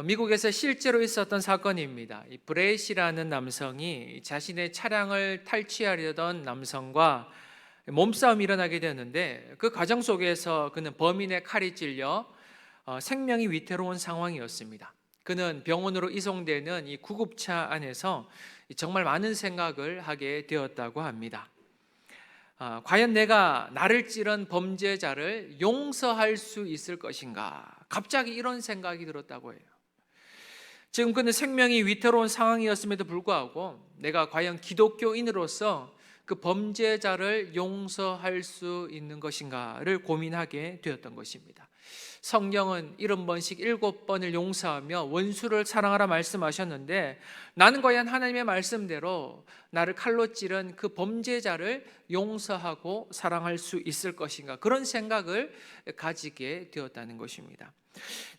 미국에서 실제로 있었던 사건입니다. 이 브렛이라는 남성이 자신의 차량을 탈취하려던 남성과 몸싸움이 일어나게 되었는데, 그 과정 속에서 그는 범인의 칼이 찔려 생명이 위태로운 상황이었습니다. 그는 병원으로 이송되는 이 구급차 안에서 정말 많은 생각을 하게 되었다고 합니다. 과연 내가 나를 찌른 범죄자를 용서할 수 있을 것인가? 갑자기 이런 생각이 들었다고 해요. 지금 그는 생명이 위태로운 상황이었음에도 불구하고 내가 과연 기독교인으로서 그 범죄자를 용서할 수 있는 것인가를 고민하게 되었던 것입니다. 성경은 70번씩 7번을 용서하며 원수를 사랑하라 말씀하셨는데, 나는 과연 하나님의 말씀대로 나를 칼로 찌른 그 범죄자를 용서하고 사랑할 수 있을 것인가, 그런 생각을 가지게 되었다는 것입니다.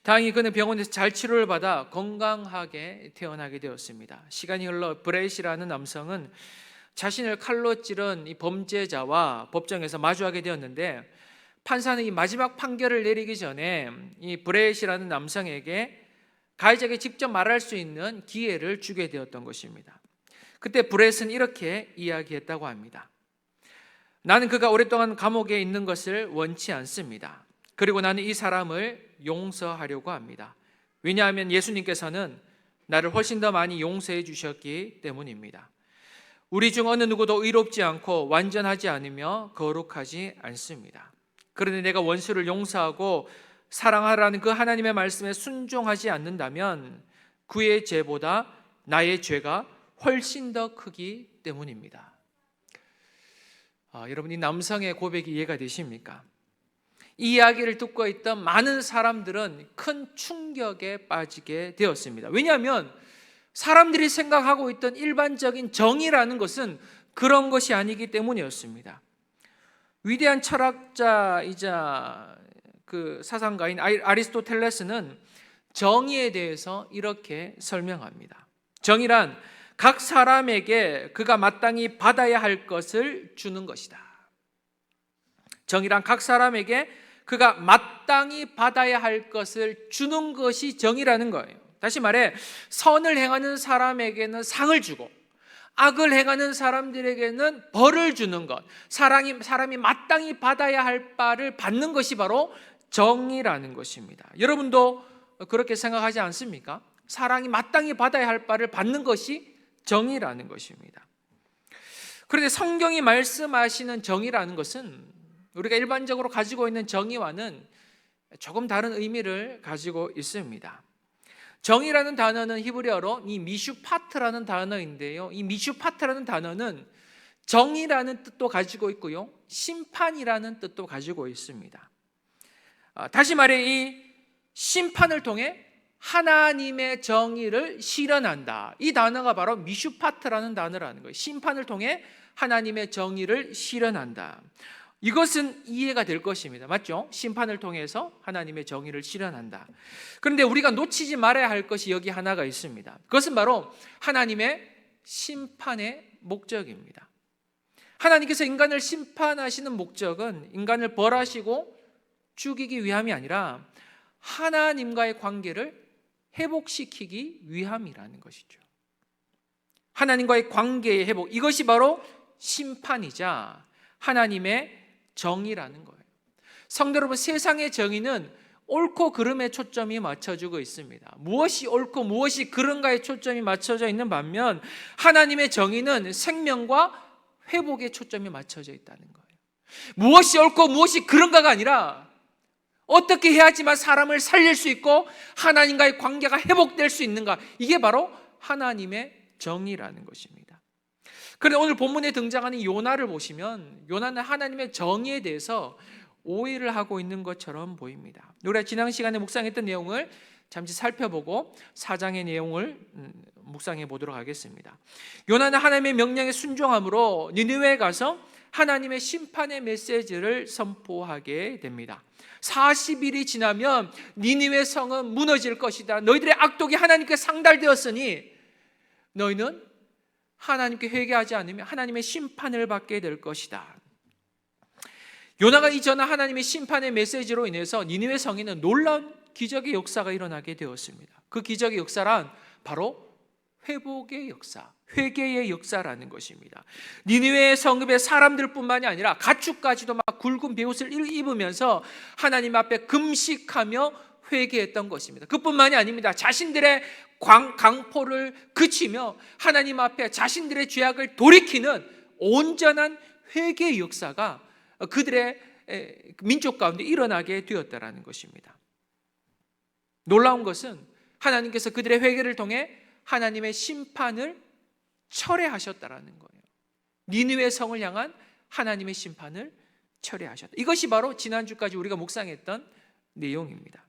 다행히 그는 병원에서 잘 치료를 받아 건강하게 태어나게 되었습니다. 시간이 흘러 브렛이라는 남성은 자신을 칼로 찌른 이 범죄자와 법정에서 마주하게 되었는데, 판사는 이 마지막 판결을 내리기 전에 이 브렛이라는 남성에게 가해자에게 직접 말할 수 있는 기회를 주게 되었던 것입니다. 그때 브렛은 이렇게 이야기했다고 합니다. 나는 그가 오랫동안 감옥에 있는 것을 원치 않습니다. 그리고 나는 이 사람을 용서하려고 합니다. 왜냐하면 예수님께서는 나를 훨씬 더 많이 용서해 주셨기 때문입니다. 우리 중 어느 누구도 의롭지 않고 완전하지 않으며 거룩하지 않습니다. 그런데 내가 원수를 용서하고 사랑하라는 그 하나님의 말씀에 순종하지 않는다면 그의 죄보다 나의 죄가 훨씬 더 크기 때문입니다. 여러분, 이 남성의 고백이 이해가 되십니까? 이 이야기를 듣고 있던 많은 사람들은 큰 충격에 빠지게 되었습니다. 왜냐하면 사람들이 생각하고 있던 일반적인 정의라는 것은 그런 것이 아니기 때문이었습니다. 위대한 철학자이자 그 사상가인 아리스토텔레스는 정의에 대해서 이렇게 설명합니다. 정의란 각 사람에게 그가 마땅히 받아야 할 것을 주는 것이다. 정의란 각 사람에게 그가 마땅히 받아야 할 것을 주는 것이 정의라는 거예요. 다시 말해, 선을 행하는 사람에게는 상을 주고 악을 행하는 사람들에게는 벌을 주는 것, 사람이 마땅히 받아야 할 바를 받는 것이 바로 정의라는 것입니다. 여러분도 그렇게 생각하지 않습니까? 사람이 마땅히 받아야 할 바를 받는 것이 정의라는 것입니다. 그런데 성경이 말씀하시는 정의라는 것은 우리가 일반적으로 가지고 있는 정의와는 조금 다른 의미를 가지고 있습니다. 정의라는 단어는 히브리어로 이 미슈파트라는 단어인데요, 이 미슈파트라는 단어는 정의라는 뜻도 가지고 있고요, 심판이라는 뜻도 가지고 있습니다. 다시 말해, 이 심판을 통해 하나님의 정의를 실현한다, 이 단어가 바로 미슈파트라는 단어라는 거예요. 심판을 통해 하나님의 정의를 실현한다. 이것은 이해가 될 것입니다. 맞죠? 심판을 통해서 하나님의 정의를 실현한다. 그런데 우리가 놓치지 말아야 할 것이 여기 하나가 있습니다. 그것은 바로 하나님의 심판의 목적입니다. 하나님께서 인간을 심판하시는 목적은 인간을 벌하시고 죽이기 위함이 아니라 하나님과의 관계를 회복시키기 위함이라는 것이죠. 하나님과의 관계의 회복, 이것이 바로 심판이자 하나님의 정의라는 거예요. 성도 여러분, 세상의 정의는 옳고 그름에 초점이 맞춰지고 있습니다. 무엇이 옳고 무엇이 그른가에 초점이 맞춰져 있는 반면 하나님의 정의는 생명과 회복에 초점이 맞춰져 있다는 거예요. 무엇이 옳고 무엇이 그른가가 아니라 어떻게 해야지만 사람을 살릴 수 있고 하나님과의 관계가 회복될 수 있는가, 이게 바로 하나님의 정의라는 것입니다. 그런데 오늘 본문에 등장하는 요나를 보시면 요나는 하나님의 정의에 대해서 오해를 하고 있는 것처럼 보입니다. 우리가 지난 시간에 묵상했던 내용을 잠시 살펴보고 4장의 내용을 묵상해 보도록 하겠습니다. 요나는 하나님의 명령에 순종함으로 니느웨에 가서 하나님의 심판의 메시지를 선포하게 됩니다. 40일이 지나면 니느웨 성은 무너질 것이다. 너희들의 악독이 하나님께 상달되었으니 너희는 하나님께 회개하지 않으면 하나님의 심판을 받게 될 것이다. 요나가 이 전한 하나님의 심판의 메시지로 인해서 니느웨 성에는 놀라운 기적의 역사가 일어나게 되었습니다. 그 기적의 역사란 바로 회복의 역사, 회개의 역사라는 것입니다. 니느웨 성읍의 사람들뿐만이 아니라 가축까지도 막 굵은 베옷을 입으면서 하나님 앞에 금식하며 회개했던 것입니다. 그뿐만이 아닙니다. 자신들의 강포를 그치며 하나님 앞에 자신들의 죄악을 돌이키는 온전한 회개의 역사가 그들의 민족 가운데 일어나게 되었다라는 것입니다. 놀라운 것은 하나님께서 그들의 회개를 통해 하나님의 심판을 철회하셨다라는 거예요. 니느웨 성을 향한 하나님의 심판을 철회하셨다. 이것이 바로 지난주까지 우리가 묵상했던 내용입니다.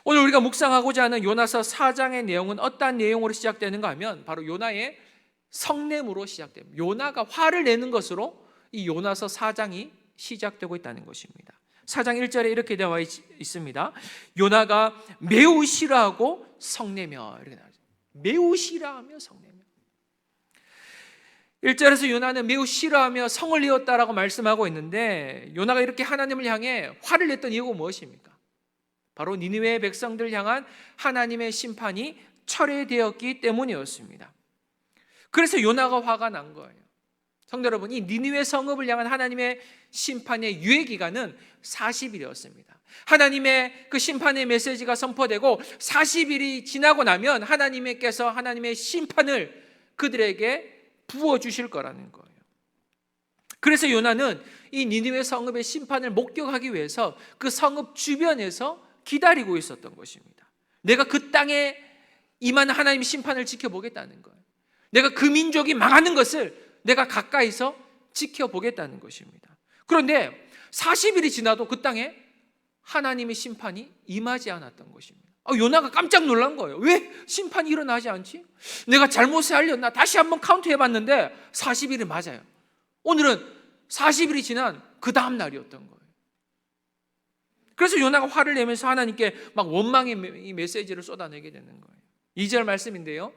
오늘 우리가 묵상하고자 하는 요나서 4장의 내용은 어떠한 내용으로 시작되는가 하면 바로 요나의 성냄으로 시작됩니다. 요나가 화를 내는 것으로 이 요나서 4장이 시작되고 있다는 것입니다. 4장 1절에 이렇게 되어 있습니다. 요나가 매우 싫어하고 성내며, 이렇게 나와요. 매우 싫어하며 성내며. 1절에서 요나는 매우 싫어하며 성을 내었다라고 말씀하고 있는데, 요나가 이렇게 하나님을 향해 화를 냈던 이유가 무엇입니까? 바로 니느웨 백성들을 향한 하나님의 심판이 철회되었기 때문이었습니다. 그래서 요나가 화가 난 거예요. 성도 여러분, 이 니느웨 성읍을 향한 하나님의 심판의 유예 기간은 40일이었습니다. 하나님의 그 심판의 메시지가 선포되고 40일이 지나고 나면 하나님께서 하나님의 심판을 그들에게 부어주실 거라는 거예요. 그래서 요나는 이 니느웨 성읍의 심판을 목격하기 위해서 그 성읍 주변에서 기다리고 있었던 것입니다. 내가 그 땅에 임하는 하나님의 심판을 지켜보겠다는 거예요. 내가 그 민족이 망하는 것을 내가 가까이서 지켜보겠다는 것입니다. 그런데 40일이 지나도 그 땅에 하나님의 심판이 임하지 않았던 것입니다. 요나가 깜짝 놀란 거예요. 왜 심판이 일어나지 않지? 내가 잘못을 하려나? 다시 한번 카운트 해봤는데 40일이 맞아요. 오늘은 40일이 지난 그 다음 날이었던 거예요. 그래서 요나가 화를 내면서 하나님께 막 원망의 메시지를 쏟아내게 되는 거예요. 2절 말씀인데요,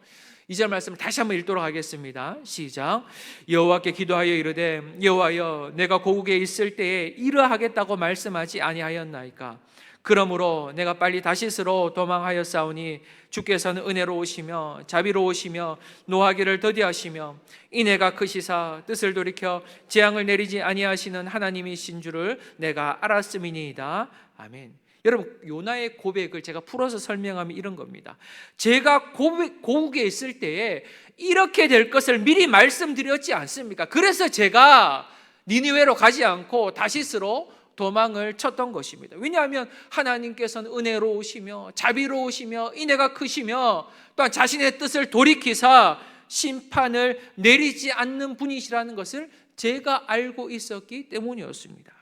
2절 말씀을 다시 한번 읽도록 하겠습니다. 시작. 여호와께 기도하여 이르되 여호와여, 내가 고국에 있을 때에 이러하겠다고 말씀하지 아니하였나이까? 그러므로 내가 빨리 다시스로 도망하였사오니 주께서는 은혜로우시며 자비로우시며 노하기를 더디하시며 인애가 크시사 뜻을 돌이켜 재앙을 내리지 아니하시는 하나님이신 줄을 내가 알았음이니이다. 아멘. 여러분, 요나의 고백을 제가 풀어서 설명하면 이런 겁니다. 제가 고국에 있을 때에 이렇게 될 것을 미리 말씀드렸지 않습니까? 그래서 제가 니느웨로 가지 않고 다시스로 도망을 쳤던 것입니다. 왜냐하면 하나님께서는 은혜로우시며 자비로우시며 인애가 크시며 또한 자신의 뜻을 돌이키사 심판을 내리지 않는 분이시라는 것을 제가 알고 있었기 때문이었습니다.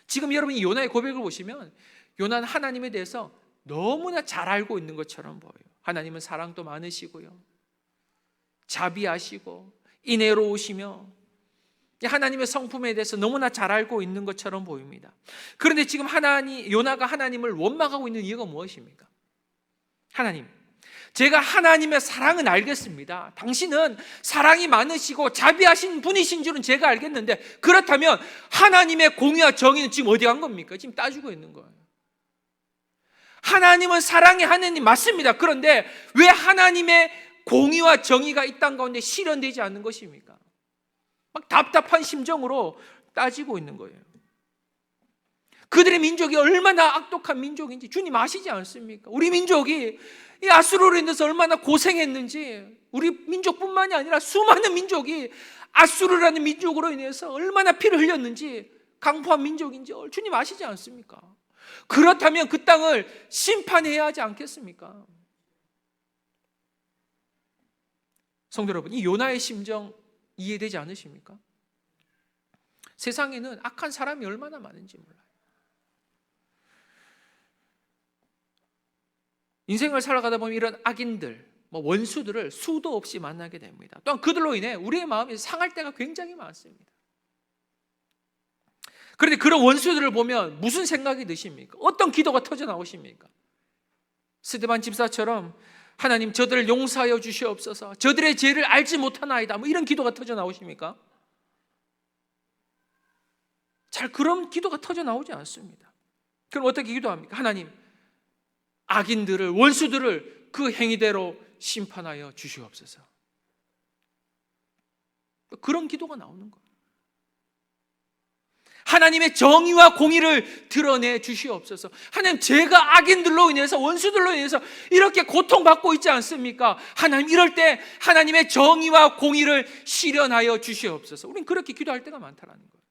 지금 여러분이 요나의 고백을 보시면 요나는 하나님에 대해서 너무나 잘 알고 있는 것처럼 보여요. 하나님은 사랑도 많으시고요, 자비하시고 인애로우시며 하나님의 성품에 대해서 너무나 잘 알고 있는 것처럼 보입니다. 그런데 지금 요나가 하나님을 원망하고 있는 이유가 무엇입니까? 하나님, 제가 하나님의 사랑은 알겠습니다. 당신은 사랑이 많으시고 자비하신 분이신 줄은 제가 알겠는데, 그렇다면 하나님의 공의와 정의는 지금 어디 간 겁니까? 지금 따지고 있는 거예요. 하나님은 사랑의 하나님 맞습니다. 그런데 왜 하나님의 공의와 정의가 이 땅 가운데 실현되지 않는 것입니까? 막 답답한 심정으로 따지고 있는 거예요. 그들의 민족이 얼마나 악독한 민족인지 주님 아시지 않습니까? 우리 민족이 이 아수르로 인해서 얼마나 고생했는지, 우리 민족뿐만이 아니라 수많은 민족이 아수르라는 민족으로 인해서 얼마나 피를 흘렸는지, 강포한 민족인지 주님 아시지 않습니까? 그렇다면 그 땅을 심판해야 하지 않겠습니까? 성도 여러분, 이 요나의 심정 이해되지 않으십니까? 세상에는 악한 사람이 얼마나 많은지 몰라요. 인생을 살아가다 보면 이런 악인들, 원수들을 수도 없이 만나게 됩니다. 또한 그들로 인해 우리의 마음이 상할 때가 굉장히 많습니다. 그런데 그런 원수들을 보면 무슨 생각이 드십니까? 어떤 기도가 터져 나오십니까? 스데반 집사처럼 하나님, 저들을 용서하여 주시옵소서, 저들의 죄를 알지 못하나이다, 이런 기도가 터져 나오십니까? 잘 그런 기도가 터져 나오지 않습니다. 그럼 어떻게 기도합니까? 하나님, 악인들을, 원수들을 그 행위대로 심판하여 주시옵소서. 그런 기도가 나오는 거예요. 하나님의 정의와 공의를 드러내 주시옵소서. 하나님, 제가 악인들로 인해서, 원수들로 인해서 이렇게 고통받고 있지 않습니까? 하나님, 이럴 때 하나님의 정의와 공의를 실현하여 주시옵소서. 우린 그렇게 기도할 때가 많다라는 거예요.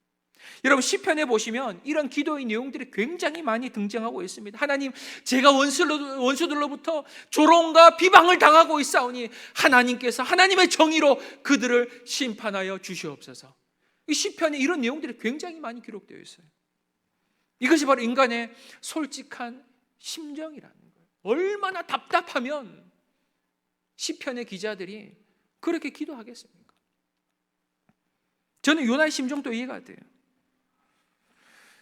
여러분, 시편에 보시면 이런 기도의 내용들이 굉장히 많이 등장하고 있습니다. 하나님, 제가 원수들로부터 조롱과 비방을 당하고 있사오니 하나님께서 하나님의 정의로 그들을 심판하여 주시옵소서. 이 시편에 이런 내용들이 굉장히 많이 기록되어 있어요. 이것이 바로 인간의 솔직한 심정이라는 거예요. 얼마나 답답하면 시편의 기자들이 그렇게 기도하겠습니까? 저는 요나의 심정도 이해가 돼요.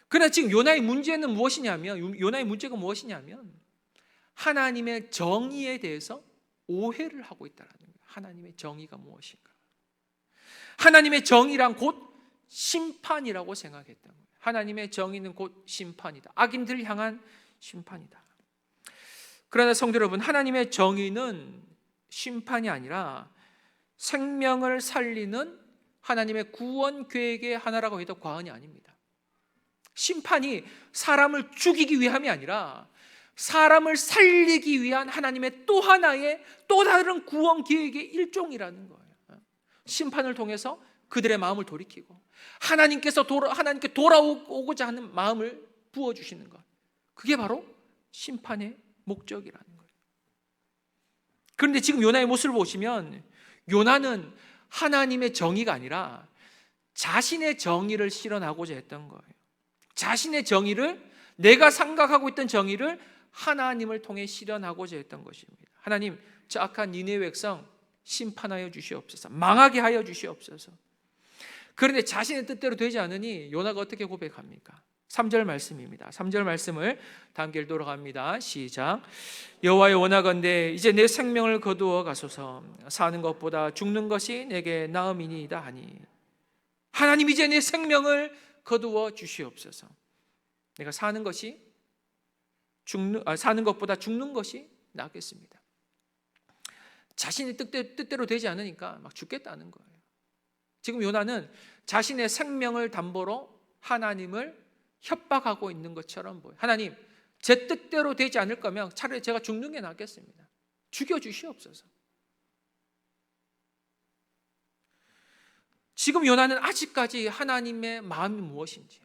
그러나 지금 요나의 문제는 무엇이냐면, 요나의 문제가 무엇이냐면 하나님의 정의에 대해서 오해를 하고 있다는 거예요. 하나님의 정의가 무엇인가? 하나님의 정의란 곧 심판이라고 생각했던 거예요. 하나님의 정의는 곧 심판이다. 악인들을 향한 심판이다. 그러나 성도 여러분, 하나님의 정의는 심판이 아니라 생명을 살리는 하나님의 구원 계획의 하나라고 해도 과언이 아닙니다. 심판이 사람을 죽이기 위함이 아니라 사람을 살리기 위한 하나님의 또 하나의 또 다른 구원 계획의 일종이라는 거예요. 심판을 통해서 그들의 마음을 돌이키고 하나님께 돌아오고자 하는 마음을 부어주시는 것, 그게 바로 심판의 목적이라는 거예요. 그런데 지금 요나의 모습을 보시면 요나는 하나님의 정의가 아니라 자신의 정의를 실현하고자 했던 거예요. 자신의 정의를, 내가 생각하고 있던 정의를 하나님을 통해 실현하고자 했던 것입니다. 하나님, 저 악한 니느웨 백성 심판하여 주시옵소서. 망하게 하여 주시옵소서. 그런데 자신의 뜻대로 되지 않으니 요나가 어떻게 고백합니까? 3절 말씀입니다. 3절 말씀을 다 함께 읽도록 합니다. 시작. 여호와여, 원하건대 이제 내 생명을 거두어 가소서. 사는 것보다 죽는 것이 내게 나음이니이다 하니. 하나님, 이제 내 생명을 거두어 주시옵소서. 내가 사는 것보다 죽는 것이 낫겠습니다. 자신의 뜻대로 되지 않으니까 막 죽겠다는 거예요. 지금 요나는 자신의 생명을 담보로 하나님을 협박하고 있는 것처럼 보여요. 하나님, 제 뜻대로 되지 않을 거면 차라리 제가 죽는 게 낫겠습니다. 죽여주시옵소서. 지금 요나는 아직까지 하나님의 마음이 무엇인지,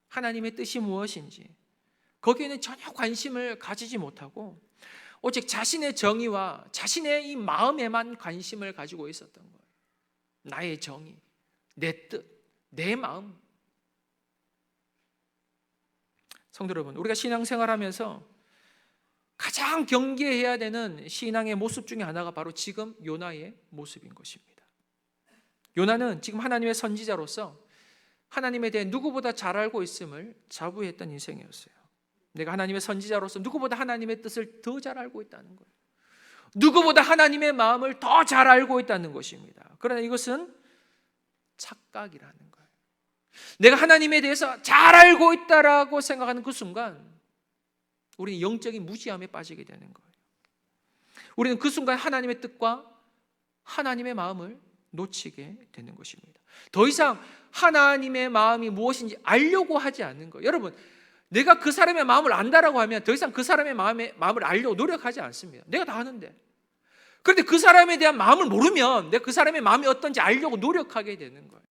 하나님의 뜻이 무엇인지 거기에는 전혀 관심을 가지지 못하고 오직 자신의 정의와 자신의 이 마음에만 관심을 가지고 있었던 거예요. 나의 정의, 내 뜻, 내 마음. 성도 여러분, 우리가 신앙생활하면서 가장 경계해야 되는 신앙의 모습 중에 하나가 바로 지금 요나의 모습인 것입니다. 요나는 지금 하나님의 선지자로서 하나님에 대해 누구보다 잘 알고 있음을 자부했던 인생이었어요. 내가 하나님의 선지자로서 누구보다 하나님의 뜻을 더 잘 알고 있다는 거예요. 누구보다 하나님의 마음을 더 잘 알고 있다는 것입니다. 그러나 이것은 착각이라는 거예요. 내가 하나님에 대해서 잘 알고 있다라고 생각하는 그 순간 우리는 영적인 무지함에 빠지게 되는 거예요. 우리는 그 순간 하나님의 뜻과 하나님의 마음을 놓치게 되는 것입니다. 더 이상 하나님의 마음이 무엇인지 알려고 하지 않는 거예요. 여러분, 내가 그 사람의 마음을 안다라고 하면 더 이상 그 사람의 마음을 알려고 노력하지 않습니다. 내가 다 아는데. 그런데 그 사람에 대한 마음을 모르면 내가 그 사람의 마음이 어떤지 알려고 노력하게 되는 거예요.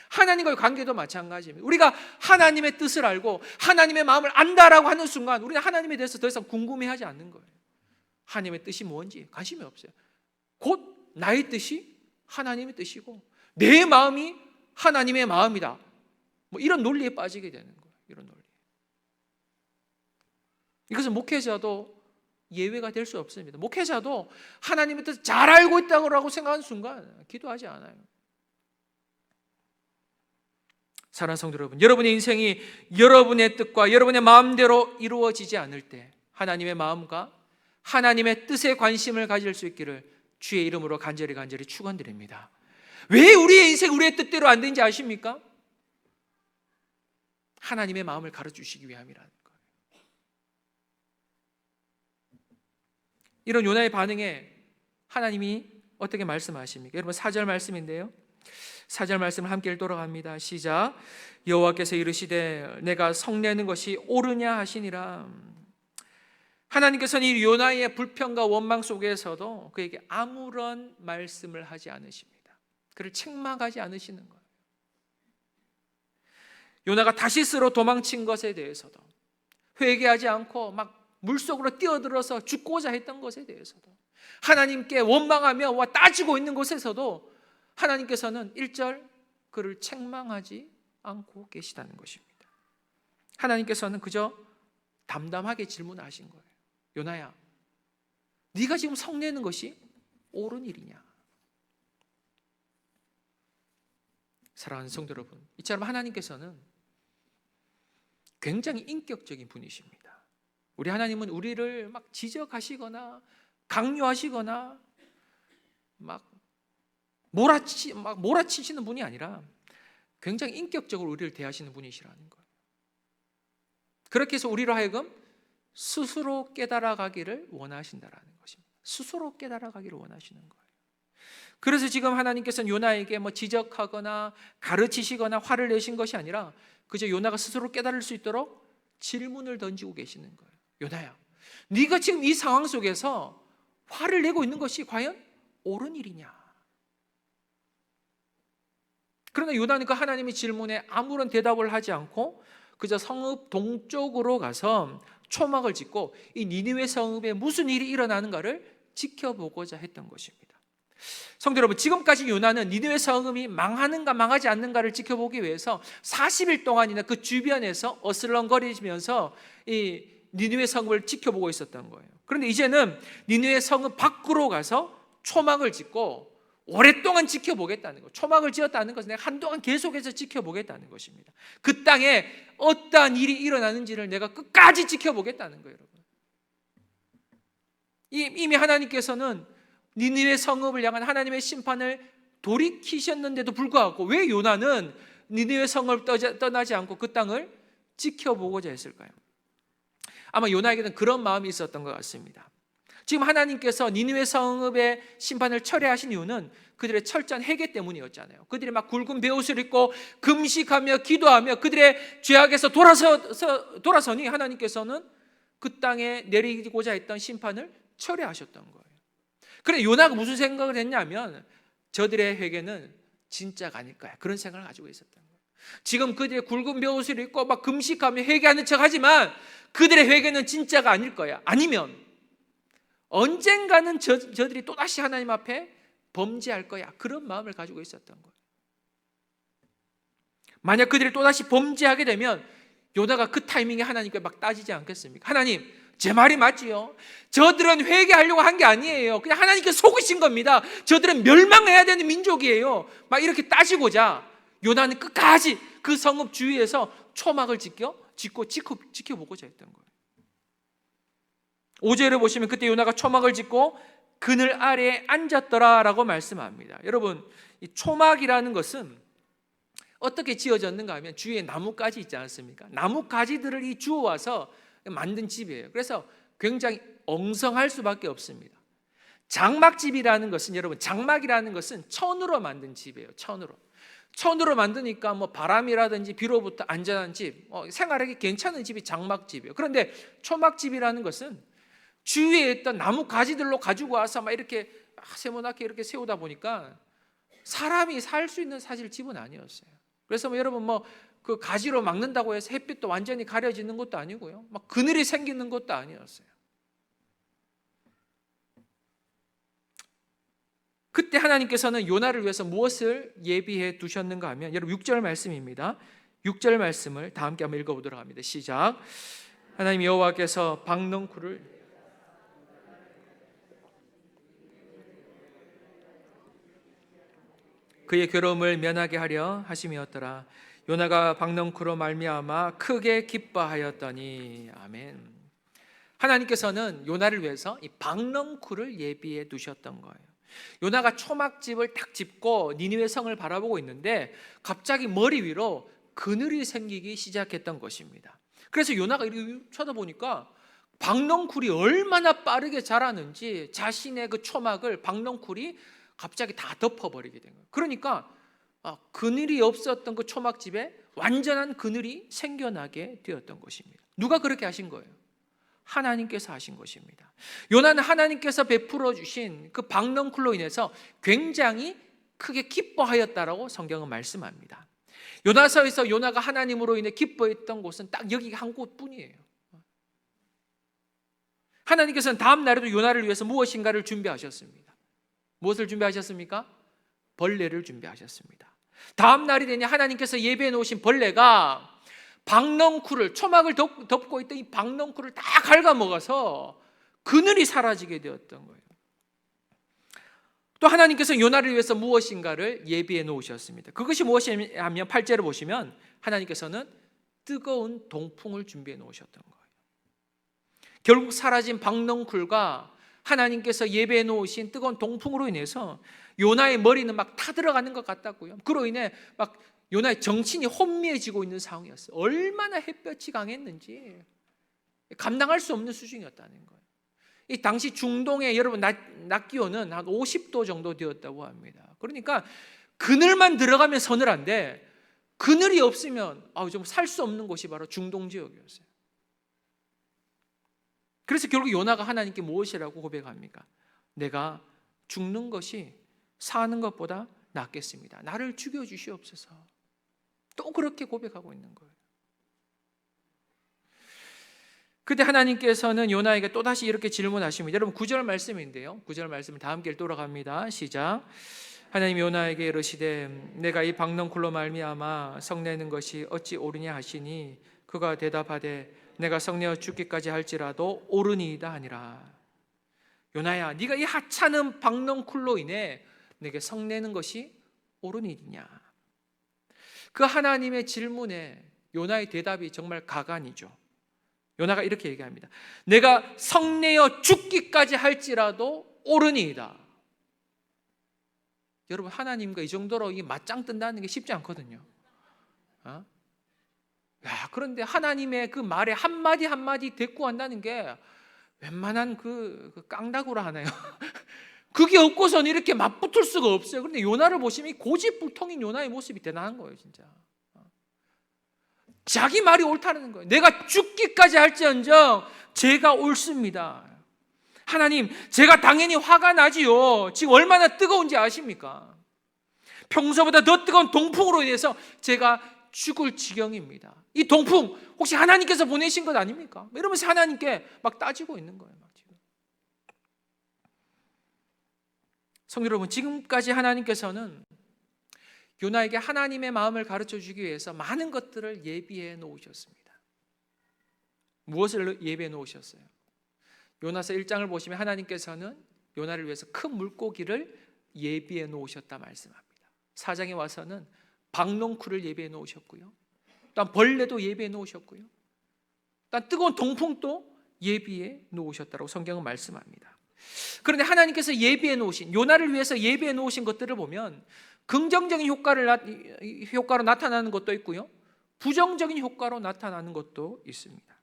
하나님과의 관계도 마찬가지입니다. 우리가 하나님의 뜻을 알고 하나님의 마음을 안다라고 하는 순간 우리는 하나님에 대해서 더 이상 궁금해하지 않는 거예요. 하나님의 뜻이 뭔지 관심이 없어요. 곧 나의 뜻이 하나님의 뜻이고 내 마음이 하나님의 마음이다. 뭐 이런 논리에 빠지게 되는 거예요. 이런 논리. 이것은 목회자도 예외가 될 수 없습니다. 목회자도 하나님의 뜻을 잘 알고 있다고 생각하는 순간 기도하지 않아요. 사랑하는 성도 여러분, 여러분의 인생이 여러분의 뜻과 여러분의 마음대로 이루어지지 않을 때 하나님의 마음과 하나님의 뜻에 관심을 가질 수 있기를 주의 이름으로 간절히 축원드립니다. 왜 우리의 인생 우리의 뜻대로 안 되는지 아십니까? 하나님의 마음을 가르치시기 위함이라는 거예요. 이런 요나의 반응에 하나님이 어떻게 말씀하십니까? 여러분 4절 말씀인데요, 4절 말씀을 함께 읽도록합니다. 시작. 여호와께서 이르시되 내가 성내는 것이 옳으냐 하시니라. 하나님께서는 이 요나의 불평과 원망 속에서도 그에게 아무런 말씀을 하지 않으십니다. 그를 책망하지 않으시는 거예요. 요나가 다시스로 도망친 것에 대해서도, 회개하지 않고 막 물속으로 뛰어들어서 죽고자 했던 것에 대해서도, 하나님께 원망하며 따지고 있는 곳에서도 하나님께서는 1절 그를 책망하지 않고 계시다는 것입니다. 하나님께서는 그저 담담하게 질문하신 거예요. 요나야, 네가 지금 성내는 것이 옳은 일이냐? 사랑하는 성도 여러분, 이처럼 하나님께서는 굉장히 인격적인 분이십니다. 우리 하나님은 우리를 막 지적하시거나 강요하시거나 막 몰아치시는 분이 아니라 굉장히 인격적으로 우리를 대하시는 분이시라는 거예요. 그렇게 해서 우리로 하여금 스스로 깨달아가기를 원하신다라는 것입니다. 스스로 깨달아가기를 원하시는 거예요. 그래서 지금 하나님께서는 요나에게 지적하거나 가르치시거나 화를 내신 것이 아니라 그저 요나가 스스로 깨달을 수 있도록 질문을 던지고 계시는 거예요. 요나야, 네가 지금 이 상황 속에서 화를 내고 있는 것이 과연 옳은 일이냐? 그러나 요나는 그 하나님의 질문에 아무런 대답을 하지 않고 그저 성읍 동쪽으로 가서 초막을 짓고 이 니느웨 성읍에 무슨 일이 일어나는가를 지켜보고자 했던 것입니다. 성도 여러분, 지금까지 요나는 니느웨 성읍이 망하는가 망하지 않는가를 지켜보기 위해서 40일 동안이나 그 주변에서 어슬렁거리면서 이 니느웨 성읍을 지켜보고 있었던 거예요. 그런데 이제는 니느웨 성읍 밖으로 가서 초막을 짓고 오랫동안 지켜보겠다는 거. 초막을 지었다는 것은 내가 한동안 계속해서 지켜보겠다는 것입니다. 그 땅에 어떠한 일이 일어나는지를 내가 끝까지 지켜보겠다는 거예요, 여러분. 이미 하나님께서는 니느웨 성읍을 향한 하나님의 심판을 돌이키셨는데도 불구하고 왜 요나는 니느웨 성읍을 떠나지 않고 그 땅을 지켜보고자 했을까요? 아마 요나에게는 그런 마음이 있었던 것 같습니다. 지금 하나님께서 니느웨 성읍의 심판을 철회하신 이유는 그들의 철저한 회개 때문이었잖아요. 그들이 막 굵은 베옷을 입고 금식하며 기도하며 그들의 죄악에서 돌아서니 하나님께서는 그 땅에 내리고자 했던 심판을 철회하셨던 거예요. 그런데 요나가 무슨 생각을 했냐면 저들의 회개는 진짜가 아닐까, 그런 생각을 가지고 있었던 거예요. 지금 그들의 굵은 베옷을 입고 막 금식하며 회개하는 척하지만 그들의 회개는 진짜가 아닐 거야. 아니면 언젠가는 저들이 또다시 하나님 앞에 범죄할 거야, 그런 마음을 가지고 있었던 거예요. 만약 그들이 또다시 범죄하게 되면 요나가 그 타이밍에 하나님께 막 따지지 않겠습니까? 하나님, 제 말이 맞지요? 저들은 회개하려고 한 게 아니에요. 그냥 하나님께서 속으신 겁니다. 저들은 멸망해야 되는 민족이에요. 막 이렇게 따지고자 요나는 끝까지 그 성읍 주위에서 초막을 짓고 지켜보고자 했던 거예요. 5절에 보시면 그때 요나가 초막을 짓고 그늘 아래에 앉았더라라고 말씀합니다. 여러분, 이 초막이라는 것은 어떻게 지어졌는가 하면 주위에 나뭇가지 있지 않습니까? 나뭇가지들을 이 주워와서 만든 집이에요. 그래서 굉장히 엉성할 수밖에 없습니다. 장막집이라는 것은, 여러분, 장막이라는 것은 천으로 만든 집이에요. 천으로 만드니까 바람이라든지 비로부터 안전한 집, 생활하기 괜찮은 집이 장막집이에요. 그런데 초막집이라는 것은 주위에 있던 나무 가지들로 가지고 와서 막 이렇게 세모나게 이렇게 세우다 보니까 사람이 살 수 있는 사실 집은 아니었어요. 그래서 여러분 그 가지로 막는다고 해서 햇빛도 완전히 가려지는 것도 아니고요, 막 그늘이 생기는 것도 아니었어요. 그때 하나님께서는 요나를 위해서 무엇을 예비해 두셨는가 하면, 여러분 6절 말씀입니다. 6절 말씀을 다 함께 한번 읽어보도록 합니다. 시작. 하나님 여호와께서 박넝쿨을 그의 괴로움을 면하게 하려 하심이었더라. 요나가 박넝쿨로 말미암아 크게 기뻐하였더니. 아멘. 하나님께서는 요나를 위해서 이 박넝쿨을 예비해 두셨던 거예요. 요나가 초막집을 딱 짓고 니느웨 성을 바라보고 있는데 갑자기 머리 위로 그늘이 생기기 시작했던 것입니다. 그래서 요나가 이렇게 쳐다보니까 박넝쿨이 얼마나 빠르게 자라는지 자신의 그 초막을 박넝쿨이 갑자기 다 덮어버리게 된 거예요. 그러니까 그늘이 없었던 그 초막집에 완전한 그늘이 생겨나게 되었던 것입니다. 누가 그렇게 하신 거예요? 하나님께서 하신 것입니다. 요나는 하나님께서 베풀어 주신 그 박넝쿨로 인해서 굉장히 크게 기뻐하였다라고 성경은 말씀합니다. 요나서에서 요나가 하나님으로 인해 기뻐했던 곳은 딱 여기 한 곳뿐이에요. 하나님께서는 다음 날에도 요나를 위해서 무엇인가를 준비하셨습니다. 무엇을 준비하셨습니까? 벌레를 준비하셨습니다. 다음 날이 되니 하나님께서 예배해 놓으신 벌레가 박넝쿨을, 초막을 덮고 있던 이 박넝쿨을 다 갉아먹어서 그늘이 사라지게 되었던 거예요. 또 하나님께서 요나를 위해서 무엇인가를 예비해 놓으셨습니다. 그것이 무엇이냐면 8절을 보시면 하나님께서는 뜨거운 동풍을 준비해 놓으셨던 거예요. 결국 사라진 박넝쿨과 하나님께서 예배해 놓으신 뜨거운 동풍으로 인해서 요나의 머리는 막 타들어가는 것 같았고요. 그로 인해 막 요나의 정신이 혼미해지고 있는 상황이었어요. 얼마나 햇볕이 강했는지 감당할 수 없는 수준이었다는 거예요. 이 당시 중동의 여러분 낮 기온은 한 50도 정도 되었다고 합니다. 그러니까 그늘만 들어가면 서늘한데 그늘이 없으면 좀 살 수 없는 곳이 바로 중동 지역이었어요. 그래서 결국 요나가 하나님께 무엇이라고 고백합니까? 내가 죽는 것이 사는 것보다 낫겠습니다. 나를 죽여주시옵소서. 또 그렇게 고백하고 있는 거예요. 그때 하나님께서는 요나에게 또다시 이렇게 질문하십니다. 여러분 9절 말씀인데요, 9절 말씀을 다 함께 돌아갑니다. 시작. 하나님이 요나에게 이르시되 내가 이 박넝쿨로 말미암아 성내는 것이 어찌 옳으냐 하시니 그가 대답하되 내가 성내어 죽기까지 할지라도 옳으니이다 하니라. 요나야, 네가 이 하찮은 박넝쿨로 인해 내게 성내는 것이 옳으니냐. 그 하나님의 질문에 요나의 대답이 정말 가관이죠. 요나가 이렇게 얘기합니다. 내가 성내어 죽기까지 할지라도 옳으니이다. 여러분, 하나님과 이 정도로 이 맞짱 뜬다는 게 쉽지 않거든요. 그런데 하나님의 그 말에 한마디 한마디 대꾸한다는 게 웬만한 그 깡다구라 하나요? 그게 없고서는 이렇게 맞붙을 수가 없어요. 그런데 요나를 보시면 이 고집불통인 요나의 모습이 대단한 거예요, 진짜. 자기 말이 옳다는 거예요. 내가 죽기까지 할지언정 제가 옳습니다. 하나님, 제가 당연히 화가 나지요. 지금 얼마나 뜨거운지 아십니까? 평소보다 더 뜨거운 동풍으로 인해서 제가 죽을 지경입니다. 이 동풍 혹시 하나님께서 보내신 것 아닙니까? 이러면서 하나님께 막 따지고 있는 거예요. 성도 여러분, 지금까지 하나님께서는 요나에게 하나님의 마음을 가르쳐 주기 위해서 많은 것들을 예비해 놓으셨습니다. 무엇을 예비해 놓으셨어요? 요나서 1장을 보시면 하나님께서는 요나를 위해서 큰 물고기를 예비해 놓으셨다 말씀합니다. 4장에 와서는 박넝쿨을 예비해 놓으셨고요, 또한 벌레도 예비해 놓으셨고요, 또한 뜨거운 동풍도 예비해 놓으셨다고 성경은 말씀합니다. 그런데 하나님께서 예비해 놓으신, 요나를 위해서 예비해 놓으신 것들을 보면 긍정적인 효과로 나타나는 것도 있고요, 부정적인 효과로 나타나는 것도 있습니다.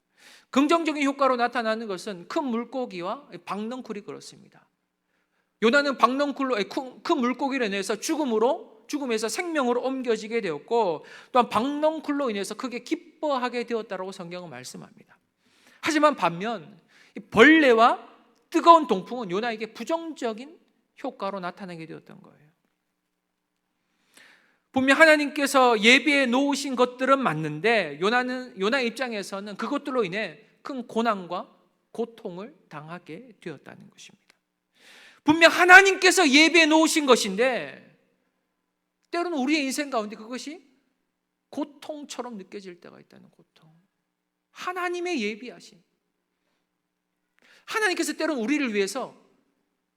긍정적인 효과로 나타나는 것은 큰 물고기와 박넝쿨이 그렇습니다. 요나는 박넝쿨로, 큰 물고기로 인해서 죽음에서 생명으로 옮겨지게 되었고, 또한 박넝쿨로 인해서 크게 기뻐하게 되었다고 성경은 말씀합니다. 하지만 반면 이 벌레와 뜨거운 동풍은 요나에게 부정적인 효과로 나타나게 되었던 거예요. 분명 하나님께서 예비해 놓으신 것들은 맞는데 요나의 입장에서는 그것들로 인해 큰 고난과 고통을 당하게 되었다는 것입니다. 분명 하나님께서 예비해 놓으신 것인데 때로는 우리의 인생 가운데 그것이 고통처럼 느껴질 때가 있다는 고통. 하나님의 예비하신, 하나님께서 때로는 우리를 위해서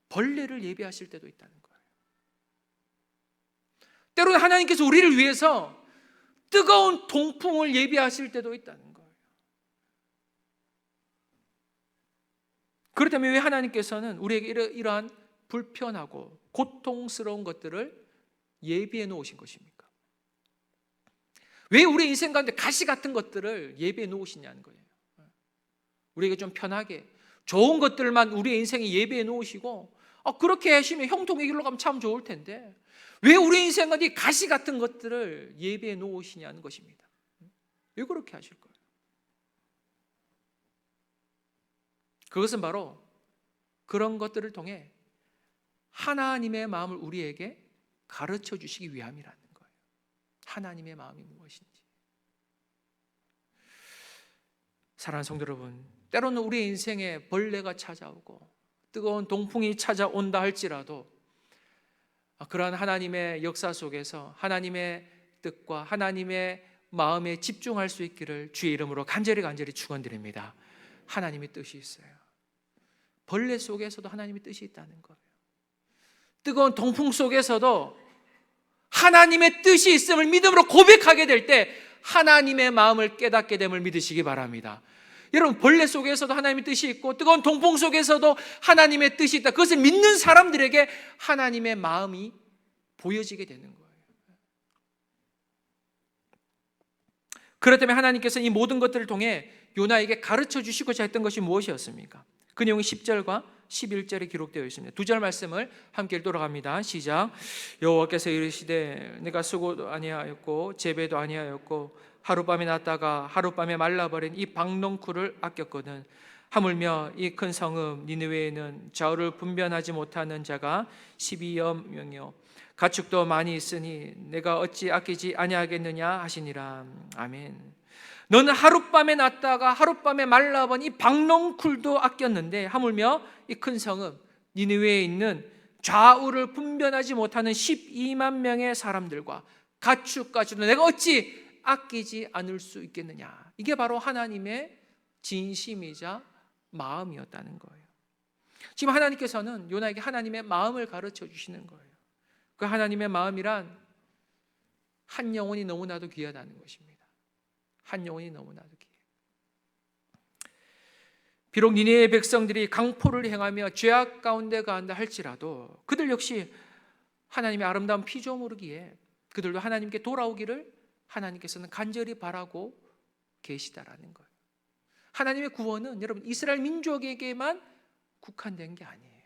벌레를 예비하실 때도 있다는 거예요. 때로는 하나님께서 우리를 위해서 뜨거운 동풍을 예비하실 때도 있다는 거예요. 그렇다면 왜 하나님께서는 우리에게 이러한 불편하고 고통스러운 것들을 예비해 놓으신 것입니까? 왜 우리 인생 가운데 가시 같은 것들을 예배해 놓으시냐는 거예요. 우리에게 좀 편하게 좋은 것들만 우리의 인생에 예배해 놓으시고, 그렇게 하시면 형통의 길로 가면 참 좋을 텐데 왜 우리 인생 가운데 가시 같은 것들을 예배해 놓으시냐는 것입니다. 왜 그렇게 하실 거예요? 그것은 바로 그런 것들을 통해 하나님의 마음을 우리에게 가르쳐 주시기 위함이라는 거예요. 하나님의 마음이 무엇인지. 사랑하는 성도 여러분, 때로는 우리의 인생에 벌레가 찾아오고 뜨거운 동풍이 찾아온다 할지라도 그러한 하나님의 역사 속에서 하나님의 뜻과 하나님의 마음에 집중할 수 있기를 주의 이름으로 간절히 축원드립니다. 하나님의 뜻이 있어요. 벌레 속에서도 하나님의 뜻이 있다는 거예요. 뜨거운 동풍 속에서도 하나님의 뜻이 있음을 믿음으로 고백하게 될 때 하나님의 마음을 깨닫게 됨을 믿으시기 바랍니다. 여러분, 벌레 속에서도 하나님의 뜻이 있고 뜨거운 동풍 속에서도 하나님의 뜻이 있다. 그것을 믿는 사람들에게 하나님의 마음이 보여지게 되는 거예요. 그렇다면 하나님께서 이 모든 것들을 통해 요나에게 가르쳐 주시고자 했던 것이 무엇이었습니까? 그 내용이 10절과 11절에 기록되어 있습니다. 두 절 말씀을 함께 읽도록합니다. 시작. 여호와께서 이르시되 내가 수고도 아니하였고 재배도 아니하였고 하룻밤에 났다가 하룻밤에 말라버린 이 박농쿨을 아꼈거든. 하물며 이 큰 성읍 니느웨에는 좌우를 분별하지 못하는 자가 12여 명이요 가축도 많이 있으니 내가 어찌 아끼지 아니하겠느냐 하시니라. 아멘. 너는 하룻밤에 났다가 하룻밤에 말라버린 이 박농쿨도 아꼈는데 하물며 이 큰 성읍 니느웨에 있는 좌우를 분별하지 못하는 12만 명의 사람들과 가축까지도 내가 어찌 아끼지 않을 수 있겠느냐. 이게 바로 하나님의 진심이자 마음이었다는 거예요. 지금 하나님께서는 요나에게 하나님의 마음을 가르쳐 주시는 거예요. 그 하나님의 마음이란 한 영혼이 너무나도 귀하다는 것입니다. 한 영혼이 너무나도 귀해요. 비록 니네의 백성들이 강포를 행하며 죄악 가운데 가한다 할지라도 그들 역시 하나님의 아름다운 피조물이기에 그들도 하나님께 돌아오기를 하나님께서는 간절히 바라고 계시다라는 거예요. 하나님의 구원은 여러분 이스라엘 민족에게만 국한된 게 아니에요.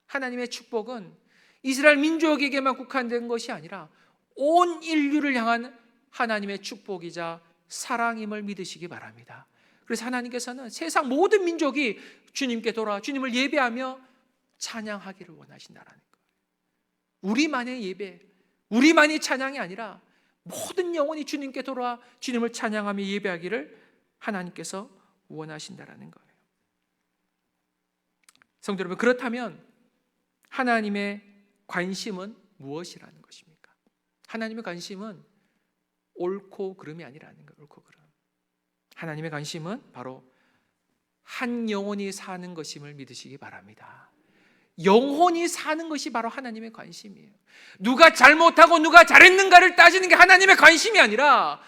하나님의 축복은 이스라엘 민족에게만 국한된 것이 아니라 온 인류를 향한 하나님의 축복이자 사랑임을 믿으시기 바랍니다. 그래서 하나님께서는 세상 모든 민족이 주님께 돌아와 주님을 예배하며 찬양하기를 원하신다라는 거예요. 우리만의 예배, 우리만의 찬양이 아니라 모든 영혼이 주님께 돌아와 주님을 찬양하며 예배하기를 하나님께서 원하신다라는 거예요. 성도 여러분, 그렇다면 하나님의 관심은 무엇이라는 것입니까? 하나님의 관심은 옳고 그름이 아니라는 거예요. 옳고 그름. 하나님의 관심은 바로 한 영혼이 사는 것임을 믿으시기 바랍니다. 영혼이 사는 것이 바로 하나님의 관심이에요. 누가 잘못하고 누가 잘했는가를 따지는 게 하나님의 관심이 아니라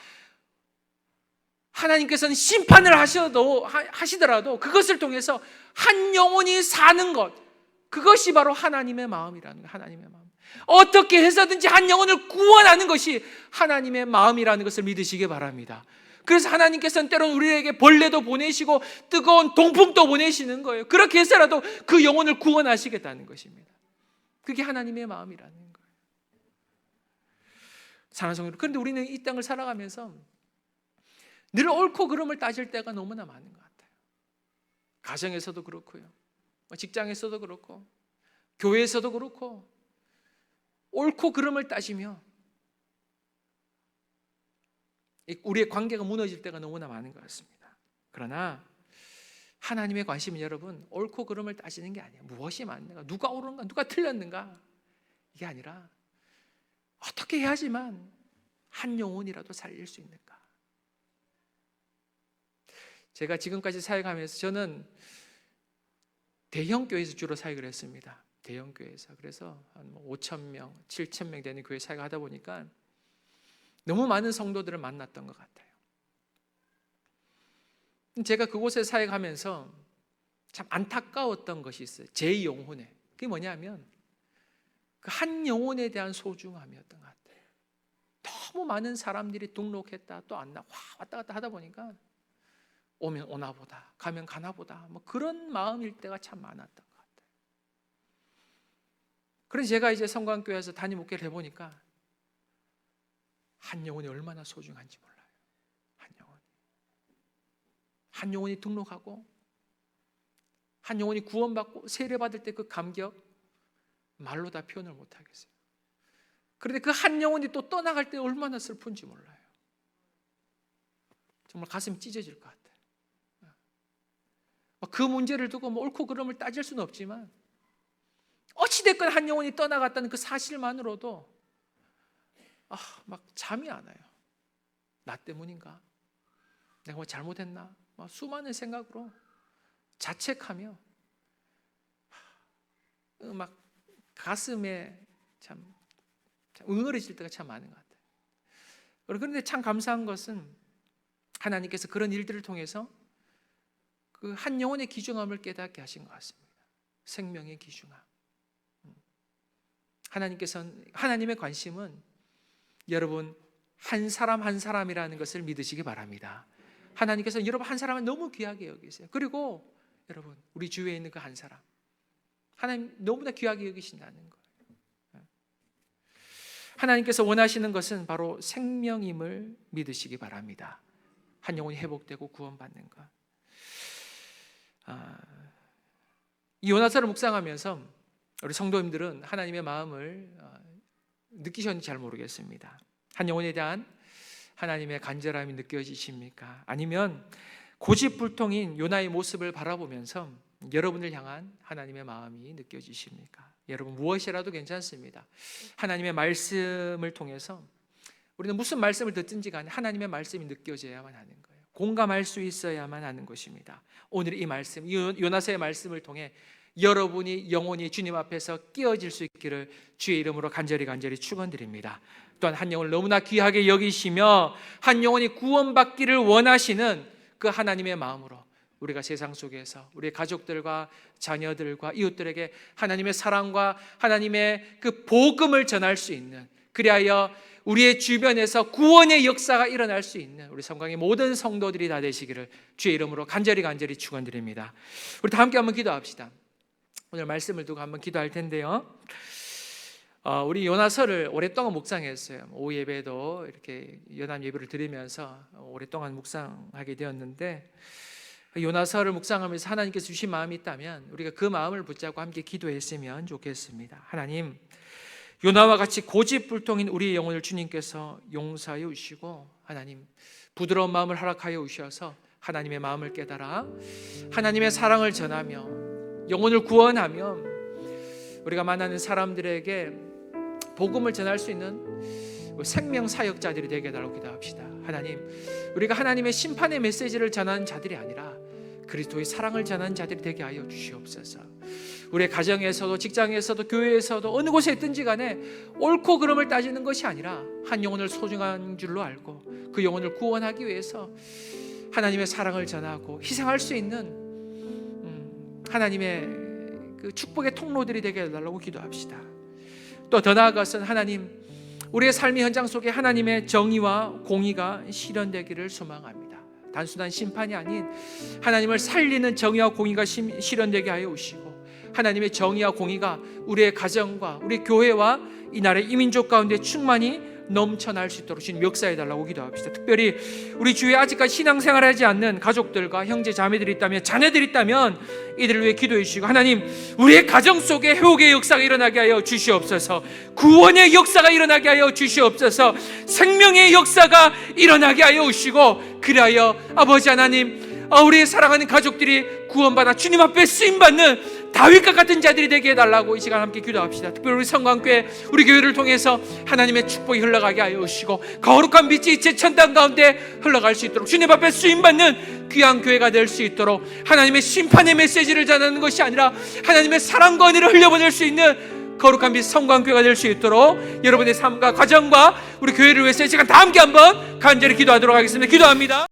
하나님께서는 심판을 하시더라도 그것을 통해서 한 영혼이 사는 것, 그것이 바로 하나님의 마음이라는 거예요. 하나님의 마음. 어떻게 해서든지 한 영혼을 구원하는 것이 하나님의 마음이라는 것을 믿으시기 바랍니다. 그래서 하나님께서는 때로는 우리에게 벌레도 보내시고 뜨거운 동풍도 보내시는 거예요. 그렇게 해서라도 그 영혼을 구원하시겠다는 것입니다. 그게 하나님의 마음이라는 거예요. 사랑하는 성도 여러분, 그런데 우리는 이 땅을 살아가면서 늘 옳고 그름을 따질 때가 너무나 많은 것 같아요. 가정에서도 그렇고요, 직장에서도 그렇고 교회에서도 그렇고 옳고 그름을 따지며 우리의 관계가 무너질 때가 너무나 많은 것 같습니다. 그러나 하나님의 관심은 여러분 옳고 그름을 따지는 게 아니에요. 무엇이 맞는가, 누가 옳은가, 누가 틀렸는가, 이게 아니라 어떻게 해야지만 한 영혼이라도 살릴 수 있는가. 제가 지금까지 사역하면서 저는 대형 교회에서 주로 사역을 했습니다. 대형 교회에서. 그래서 한 5,000명, 7,000명 되는 교회 사역을 하다 보니까 너무 많은 성도들을 만났던 것 같아요. 제가 그곳에 사역하면서 참 안타까웠던 것이 있어요. 제 영혼에. 그게 뭐냐면 그 한 영혼에 대한 소중함이었던 것 같아요. 너무 많은 사람들이 등록했다 또 안 나, 왔다 갔다 하다 보니까 오면 오나 보다, 가면 가나 보다, 뭐 그런 마음일 때가 참 많았던 것 같아요. 그래서 제가 이제 성광교회에서 담임 목회를 해보니까 한 영혼이 얼마나 소중한지 몰라요. 한 영혼이 등록하고 한 영혼이 구원받고 세례받을 때 그 감격 말로 다 표현을 못하겠어요. 그런데 그 한 영혼이 또 떠나갈 때 얼마나 슬픈지 몰라요. 정말 가슴이 찢어질 것 같아요. 그 문제를 두고 뭐 옳고 그름을 따질 수는 없지만 어찌됐건 한 영혼이 떠나갔다는 그 사실만으로도 막 잠이 안 와요. 나 때문인가? 내가 뭐 잘못했나? 막 수많은 생각으로 자책하며 막 가슴에 참 응어리질 때가 참 많은 것 같아요. 그런데 참 감사한 것은 하나님께서 그런 일들을 통해서 그 한 영혼의 귀중함을 깨닫게 하신 것 같습니다. 생명의 귀중함. 하나님의 관심은 여러분 한 사람 한 사람이라는 것을 믿으시기 바랍니다. 하나님께서는 여러분 한 사람을 너무 귀하게 여기세요. 그리고 여러분 우리 주위에 있는 그 한 사람 하나님 너무나 귀하게 여기신다는 거예요. 하나님께서 원하시는 것은 바로 생명임을 믿으시기 바랍니다. 한 영혼이 회복되고 구원받는 것. 이 요나서를 묵상하면서 우리 성도님들은 하나님의 마음을 느끼셨는지 잘 모르겠습니다. 한 영혼에 대한 하나님의 간절함이 느껴지십니까? 아니면 고집불통인 요나의 모습을 바라보면서 여러분을 향한 하나님의 마음이 느껴지십니까? 여러분 무엇이라도 괜찮습니다. 하나님의 말씀을 통해서 우리는 무슨 말씀을 듣든지 간에 하나님의 말씀이 느껴져야만 하는 거예요. 공감할 수 있어야만 하는 것입니다. 오늘 이 말씀, 요나서의 말씀을 통해 여러분이 영혼이 주님 앞에서 끼어질 수 있기를 주의 이름으로 간절히 축원드립니다. 또한 한 영혼을 너무나 귀하게 여기시며 한 영혼이 구원받기를 원하시는 그 하나님의 마음으로 우리가 세상 속에서 우리 가족들과 자녀들과 이웃들에게 하나님의 사랑과 하나님의 그 복음을 전할 수 있는, 그리하여 우리의 주변에서 구원의 역사가 일어날 수 있는 우리 성강의 모든 성도들이 다 되시기를 주의 이름으로 간절히 축원드립니다. 우리 다 함께 한번 기도합시다. 오늘 말씀을 두고 한번 기도할 텐데요. 우리 요나서를 오랫동안 묵상했어요. 오후 예배도 이렇게 연합 예배를 드리면서 오랫동안 묵상하게 되었는데, 요나서를 묵상하면서 하나님께서 주신 마음이 있다면 우리가 그 마음을 붙잡고 함께 기도했으면 좋겠습니다. 하나님, 요나와 같이 고집불통인 우리의 영혼을 주님께서 용서하여 주시고, 하나님 부드러운 마음을 허락하여 주셔서 하나님의 마음을 깨달아 하나님의 사랑을 전하며 영혼을 구원하며 우리가 만나는 사람들에게 복음을 전할 수 있는 생명 사역자들이 되게 해달라고 기도합시다. 하나님, 우리가 하나님의 심판의 메시지를 전하는 자들이 아니라 그리스도의 사랑을 전하는 자들이 되게 하여 주시옵소서. 우리의 가정에서도 직장에서도 교회에서도 어느 곳에 있든지 간에 옳고 그름을 따지는 것이 아니라 한 영혼을 소중한 줄로 알고 그 영혼을 구원하기 위해서 하나님의 사랑을 전하고 희생할 수 있는 하나님의 그 축복의 통로들이 되게 해달라고 기도합시다. 또 더 나아가서는 하나님, 우리의 삶의 현장 속에 하나님의 정의와 공의가 실현되기를 소망합니다. 단순한 심판이 아닌 하나님을 살리는 정의와 공의가 실현되게 하여 주시고, 하나님의 정의와 공의가 우리의 가정과 우리 교회와 이 나라의 이민족 가운데 충만히 넘쳐날 수 있도록 주님 역사해달라고 기도합시다. 특별히 우리 주위에 아직까지 신앙생활을 하지 않는 가족들과 형제 자매들이 있다면, 자녀들이 있다면 이들을 위해 기도해 주시고, 하나님 우리의 가정 속에 회복의 역사가 일어나게 하여 주시옵소서. 구원의 역사가 일어나게 하여 주시옵소서. 생명의 역사가 일어나게 하여 주시고, 그리하여 아버지 하나님, 우리의 사랑하는 가족들이 구원받아 주님 앞에 쓰임받는 다윗과 같은 자들이 되게 해달라고 이 시간 함께 기도합시다. 특별히 우리 성광교회, 우리 교회를 통해서 하나님의 축복이 흘러가게 하여 주시고, 거룩한 빛이 제천당 가운데 흘러갈 수 있도록 주님 앞에 쓰임받는 귀한 교회가 될 수 있도록, 하나님의 심판의 메시지를 전하는 것이 아니라 하나님의 사랑과 은혜를 흘려보낼 수 있는 거룩한 빛 성광교회가 될 수 있도록 여러분의 삶과 가정과 우리 교회를 위해서 이 시간 다 함께 한번 간절히 기도하도록 하겠습니다. 기도합니다.